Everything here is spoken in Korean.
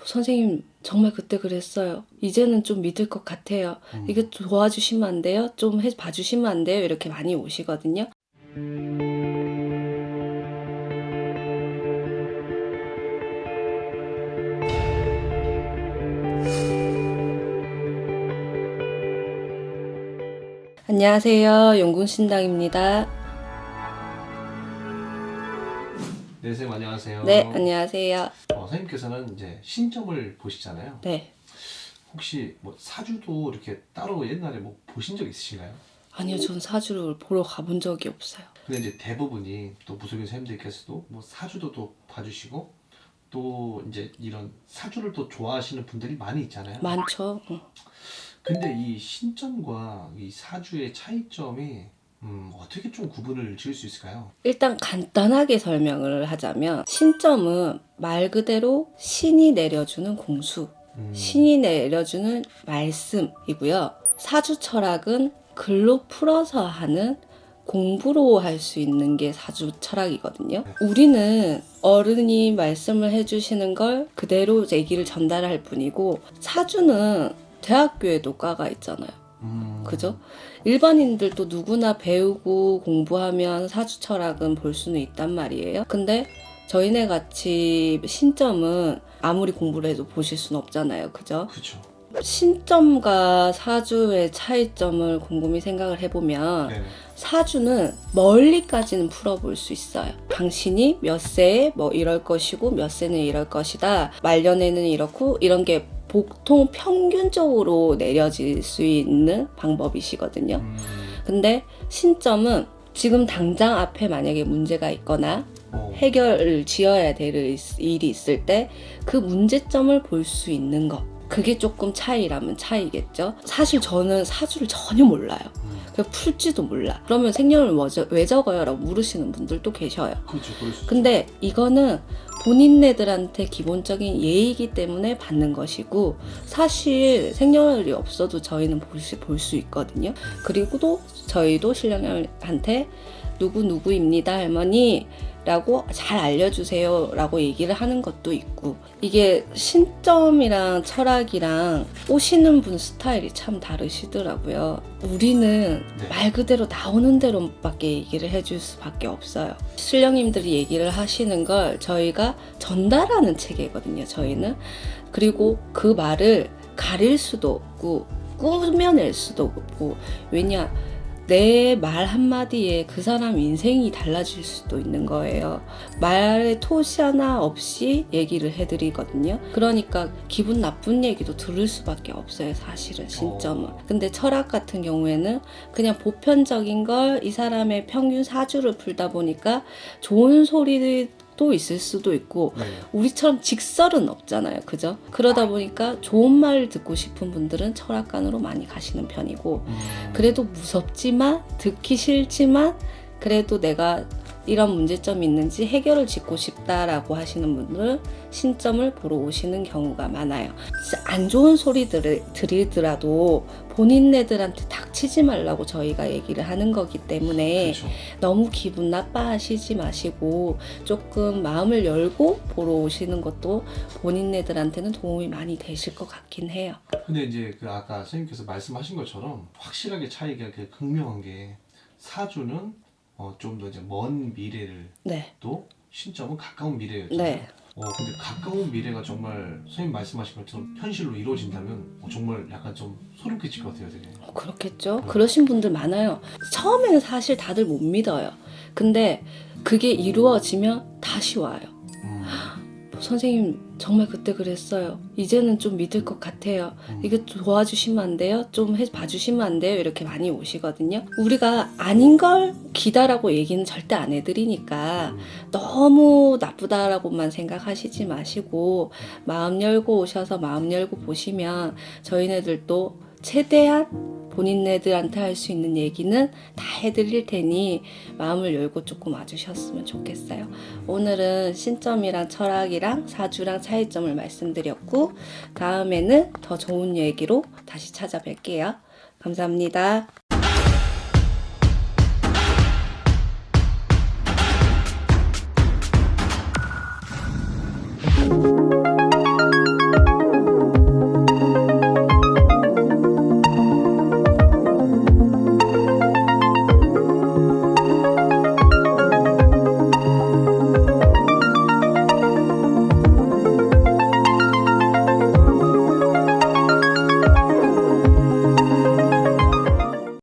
선생님 정말 그때 그랬어요. 이제는 좀 믿을 것 같아요. 이거 도와주시면 안 돼요? 좀 봐주시면 안 돼요? 이렇게 많이 오시거든요. 안녕하세요. 용군신당입니다. 네, 선생님 안녕하세요. 네, 안녕하세요. 선생님께서는 이제 신점을 보시잖아요. 네. 혹시 뭐 사주도 이렇게 따로 옛날에 뭐 보신 적 있으신가요? 아니요, 전 사주를 보러 가본 적이 없어요. 근데 이제 대부분이 또 무속인 선생님들께서도 뭐 사주도 또 봐주시고 또 이제 이런 사주를 또 좋아하시는 분들이 많이 있잖아요. 많죠. 근데 이 신점과 이 사주의 차이점이 어떻게 좀 구분을 지을 수 있을까요? 일단 간단하게 설명을 하자면 신점은 말 그대로 신이 내려주는 공수, 신이 내려주는 말씀이고요. 사주 철학은 글로 풀어서 하는 공부로 할 수 있는 게 사주 철학이거든요. 우리는 어른이 말씀을 해주시는 걸 그대로 얘기를 전달할 뿐이고, 사주는 대학교에도 과가 있잖아요. 그죠? 일반인들도 누구나 배우고 공부하면 사주 철학은 볼 수는 있단 말이에요. 근데 저희네 같이 신점은 아무리 공부를 해도 보실 수는 없잖아요. 그죠? 그렇죠. 신점과 사주의 차이점을 곰곰이 생각을 해보면 네네. 사주는 멀리까지는 풀어볼 수 있어요. 당신이 몇 세에 뭐 이럴 것이고 몇 세는 이럴 것이다. 말년에는 이렇고 이런 게 보통 평균적으로 내려질 수 있는 방법이시거든요. 근데 신점은 지금 당장 앞에 만약에 문제가 있거나 해결을 지어야 될 일이 있을 때 그 문제점을 볼 수 있는 것. 그게 조금 차이라면 차이겠죠. 사실 저는 사주를 전혀 몰라요. 풀지도 몰라. 그러면 생년을 왜 적어요? 라고 물으시는 분들도 계셔요. 그렇죠. 근데 이거는 본인네들한테 기본적인 예의이기 때문에 받는 것이고, 사실 생년월일이 없어도 저희는 볼 수 있거든요. 그리고 또 저희도 신령한테 누구입니다 할머니 라고 잘 알려주세요 라고 얘기를 하는 것도 있고, 이게 신점이랑 철학이랑 오시는 분 스타일이 참 다르시더라고요. 우리는 말 그대로 나오는 대로밖에 얘기를 해줄 수밖에 없어요. 신령님들이 얘기를 하시는 걸 저희가 전달하는 체계거든요, 저희는. 그리고 그 말을 가릴 수도 없고 꾸며낼 수도 없고, 왜냐, 내 말 한마디에 그 사람 인생이 달라질 수도 있는 거예요. 말에 토시 하나 없이 얘기를 해드리거든요. 그러니까 기분 나쁜 얘기도 들을 수밖에 없어요, 사실은 신점은. 근데 철학 같은 경우에는 그냥 보편적인 걸 이 사람의 평균 사주를 풀다 보니까 좋은 소리도 있을 수도 있고, 우리처럼 직설은 없잖아요, 그죠? 그러다 보니까 좋은 말을 듣고 싶은 분들은 철학관으로 많이 가시는 편이고, 그래도 무섭지만 듣기 싫지만 그래도 내가 이런 문제점이 있는지 해결을 짓고 싶다라고 하시는 분들은 신점을 보러 오시는 경우가 많아요. 안 좋은 소리들을 들이더라도 본인네들한테 닥치지 말라고 저희가 얘기를 하는 거기 때문에, 그렇죠, 너무 기분 나빠하시지 마시고 조금 마음을 열고 보러 오시는 것도 본인네들한테는 도움이 많이 되실 것 같긴 해요. 근데 이제 그 아까 선생님께서 말씀하신 것처럼 확실하게 차이가 극명한 게, 사주는 좀 더 이제 먼 미래를, 또 신점은 가까운 미래였잖아요. 근데 가까운 미래가 정말 선생님 말씀하신 것처럼 현실로 이루어진다면 정말 약간 좀 소름 끼칠 것 같아요, 되게. 그렇겠죠. 그러신 분들 많아요. 처음에는 사실 다들 못 믿어요. 근데 그게 이루어지면 다시 와요. 선생님 정말 그때 그랬어요. 이제는 좀 믿을 것 같아요. 이거 도와주시면 안 돼요? 좀 봐주시면 안 돼요? 이렇게 많이 오시거든요. 우리가 아닌 걸 기다라고 얘기는 절대 안 해드리니까 너무 나쁘다라고만 생각하시지 마시고, 마음 열고 오셔서 마음 열고 보시면 저희네들도 최대한 본인네들한테 할 수 있는 얘기는 다 해드릴 테니 마음을 열고 조금 와주셨으면 좋겠어요. 오늘은 신점이랑 철학이랑 사주랑 차이점을 말씀드렸고, 다음에는 더 좋은 얘기로 다시 찾아뵐게요. 감사합니다.